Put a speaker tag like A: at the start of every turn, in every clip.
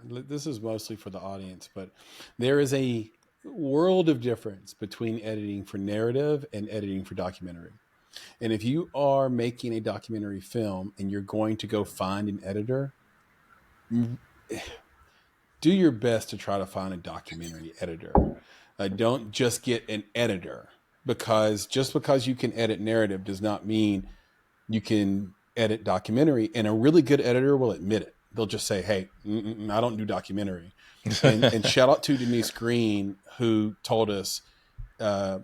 A: This is mostly for the audience, but there is a world of difference between editing for narrative and editing for documentary. And if you are making a documentary film and you're going to go find an editor, do your best to try to find a documentary editor. Don't just get an editor, because just because you can edit narrative does not mean you can edit documentary. And a really good editor will admit it. They'll just say, "Hey, I don't do documentary." And shout out to Denise Green, who told us, uh,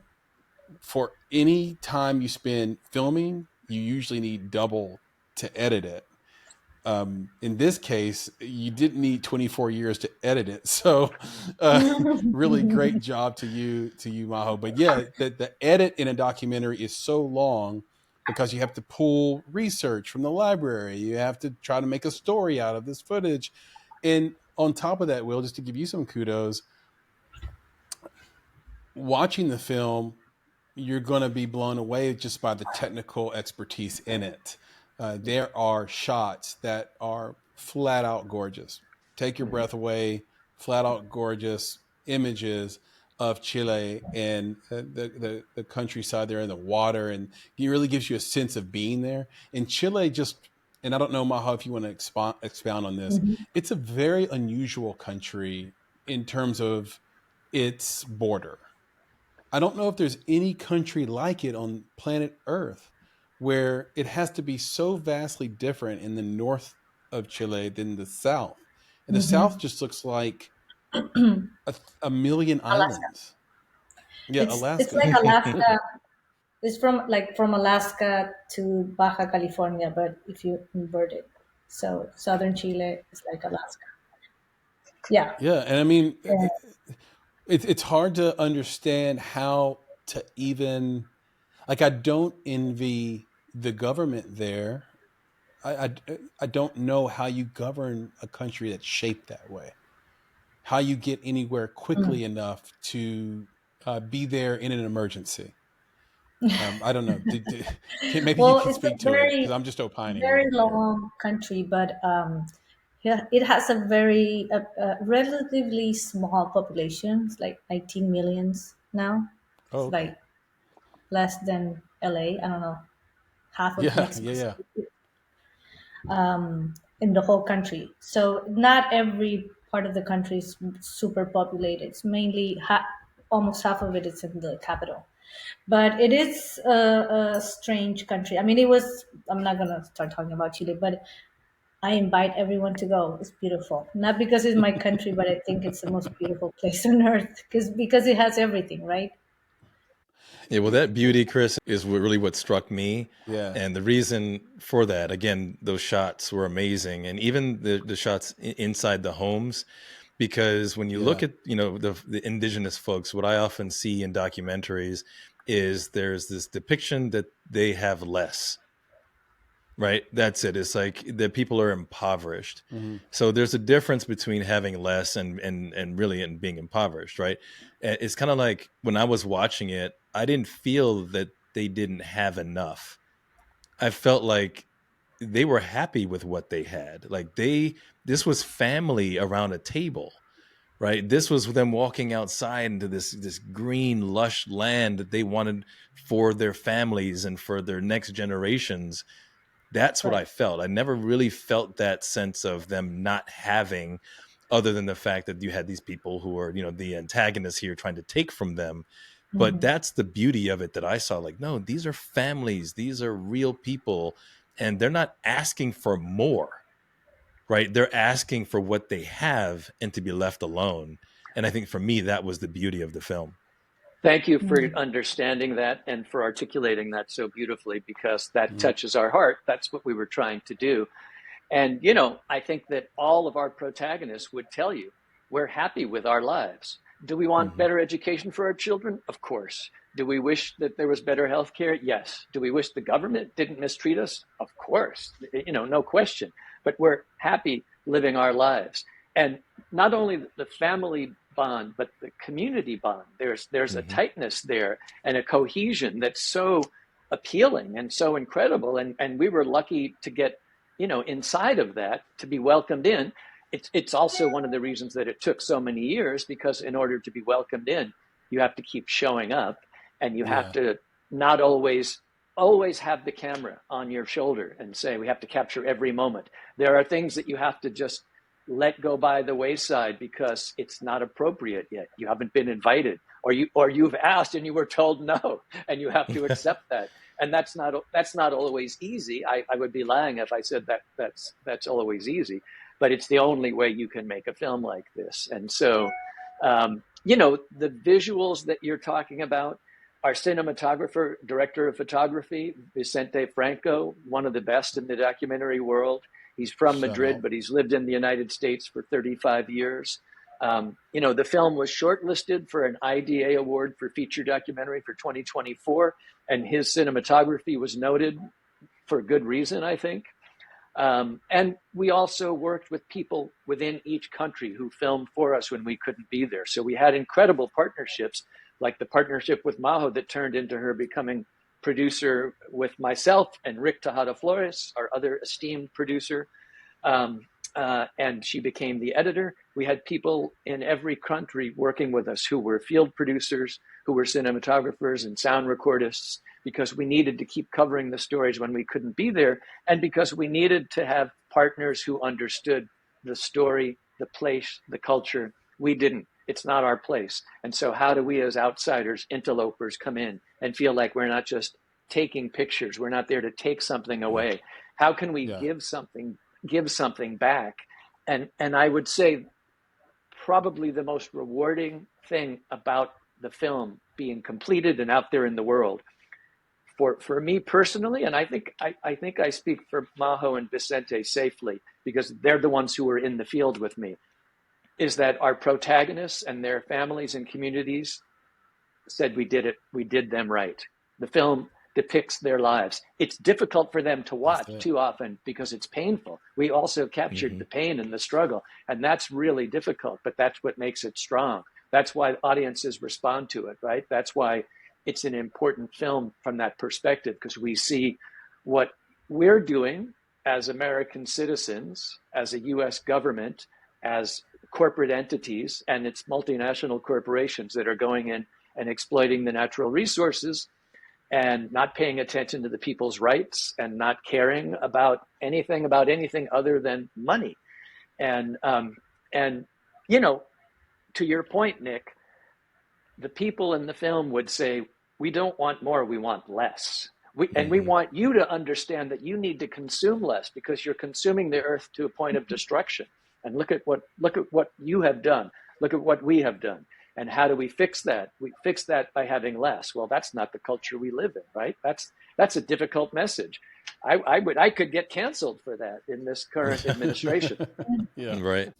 A: for any time you spend filming, you usually need double to edit it. In this case, you didn't need 24 years to edit it. So, really great job to you, Majo. But yeah, the edit in a documentary is so long because you have to pull research from the library. You have to try to make a story out of this footage. And on top of that, Will, just to give you some kudos, watching the film, you're going to be blown away just by the technical expertise in it. There are shots that are flat out gorgeous. Take your breath away, flat out gorgeous images of Chile and the countryside there and the water. And it really gives you a sense of being there. And Chile just, and I don't know, Maha, if you want to expound on this,
B: Mhm.
A: it's a very unusual country in terms of its border. I don't know if there's any country like it on planet Earth where it has to be so vastly different in the north of Chile than the south. And the south
B: Mhm.
A: just looks like a million
B: Alaska.
A: islands. Yeah,
B: It's
A: Alaska.
B: like Alaska. It's from Alaska to Baja California, but if you invert it, so southern Chile is like Alaska. Yeah.
A: Yeah, and I mean,
B: Yeah.
A: it's hard to understand how to even, like, I don't envy the government there. I don't know how you govern a country that's shaped that way. How you get anywhere quickly enough to be there in an emergency. I don't know. Maybe you
B: Well,
A: could
B: it's a
A: speak to it because
B: very
A: I'm just opining a
B: very
A: little bit here.
B: long country, but yeah, it has a relatively small population. It's like 19 millions now.
A: Oh,
B: It's
A: okay.
B: like less than LA. I don't know, half of
A: Yeah,
B: Mexico
A: yeah, yeah.
B: City in the whole country. So not every part of the country is super populated. It's mainly almost half of it is in the capital. But it is a strange country. I mean, it was. I'm not gonna start talking about Chile, but I invite everyone to go. It's beautiful. Not because it's my country, but I think it's the most beautiful place on earth because it has everything, right?
C: Yeah, well, that beauty, Chris, is really what struck me.
A: Yeah.
C: And the reason for that, again, those shots were amazing. And even the shots inside the homes, because when you look
A: Yeah.
C: at, the indigenous folks, what I often see in documentaries is there's this depiction that they have less, right? That's it. It's like the people are impoverished.
A: Hmm.
C: So there's a difference between having less and really and being impoverished, right? It's kind of like when I was watching it, I didn't feel that they didn't have enough. I felt like they were happy with what they had. Like this was family around a table, right? This was them walking outside into this green lush land that they wanted for their families and for their next generations. That's what
B: Right.
C: I felt. I never really felt that sense of them not having, other than the fact that you had these people who are, the antagonists here trying to take from them. But
B: Hmm.
C: that's the beauty of it that I saw. Like, no, these are families, these are real people, and they're not asking for more, right? They're asking for what they have and to be left alone. And I think for me, that was the beauty of the film.
D: Thank you for understanding that and for articulating that so beautifully, because that touches our heart. That's what we were trying to do. And, I think that all of our protagonists would tell you we're happy with our lives. Do we want
A: Hmm.
D: better education for our children? Of course. Do we wish that there was better health care? Yes. Do we wish the government didn't mistreat us? Of course. No question. But we're happy living our lives. And not only the family bond, but the community bond. There's a
C: Mm-hmm.
D: tightness there and a cohesion that's so appealing and so incredible. And we were lucky to get inside of that, to be welcomed in. it's also one of the reasons that it took so many years, because in order to be welcomed in, you have to keep showing up, and you have to not always have the camera on your shoulder and say, we have to capture every moment. There are things that you have to just let go by the wayside because it's not appropriate yet. You haven't been invited, or you've asked and you were told no, and you have to accept that. And that's not always easy. I would be lying if I said that's always easy, but it's the only way you can make a film like this. And so, the visuals that you're talking about, our cinematographer, director of photography, Vicente Franco, one of the best in the documentary world. He's from Madrid, but he's lived in the United States for 35 years. The film was shortlisted for an IDA award for feature documentary for 2024, and his cinematography was noted for good reason, I think. And we also worked with people within each country who filmed for us when we couldn't be there. So we had incredible partnerships, like the partnership with Majo that turned into her becoming producer with myself and Rick Tejada Flores, our other esteemed producer. And she became the editor. We had people in every country working with us who were field producers, who were cinematographers and sound recordists, because we needed to keep covering the stories when we couldn't be there, and because we needed to have partners who understood the story, the place, the culture. We didn't. It's not our place. And so how do we as outsiders, interlopers, come in and feel like we're not just taking pictures, we're not there to take something away? How can we give something back? And I would say probably the most rewarding thing about the film being completed and out there in the world, for me personally, and I think I speak for Majo and Vicente safely, because they're the ones who were in the field with me, is that our protagonists and their families and communities said we did it, we did them right. The film depicts their lives. It's difficult for them to watch too often because it's painful. We also captured the pain and the struggle, and that's really difficult, but that's what makes it strong. That's why audiences respond to it, right? That's why it's an important film from that perspective, because we see what we're doing as American citizens, as a US government, as corporate entities, and it's multinational corporations that are going in and exploiting the natural resources and not paying attention to the people's rights and not caring about anything other than money. And to your point, Nick, the people in the film would say, we don't want more, we want less. We want you to understand that you need to consume less because you're consuming the earth to a point of destruction. And look at what you have done. Look at what we have done. And how do we fix that? We fix that by having less. Well, that's not the culture we live in, right? That's a difficult message. I could get canceled for that in this current administration.
C: Right.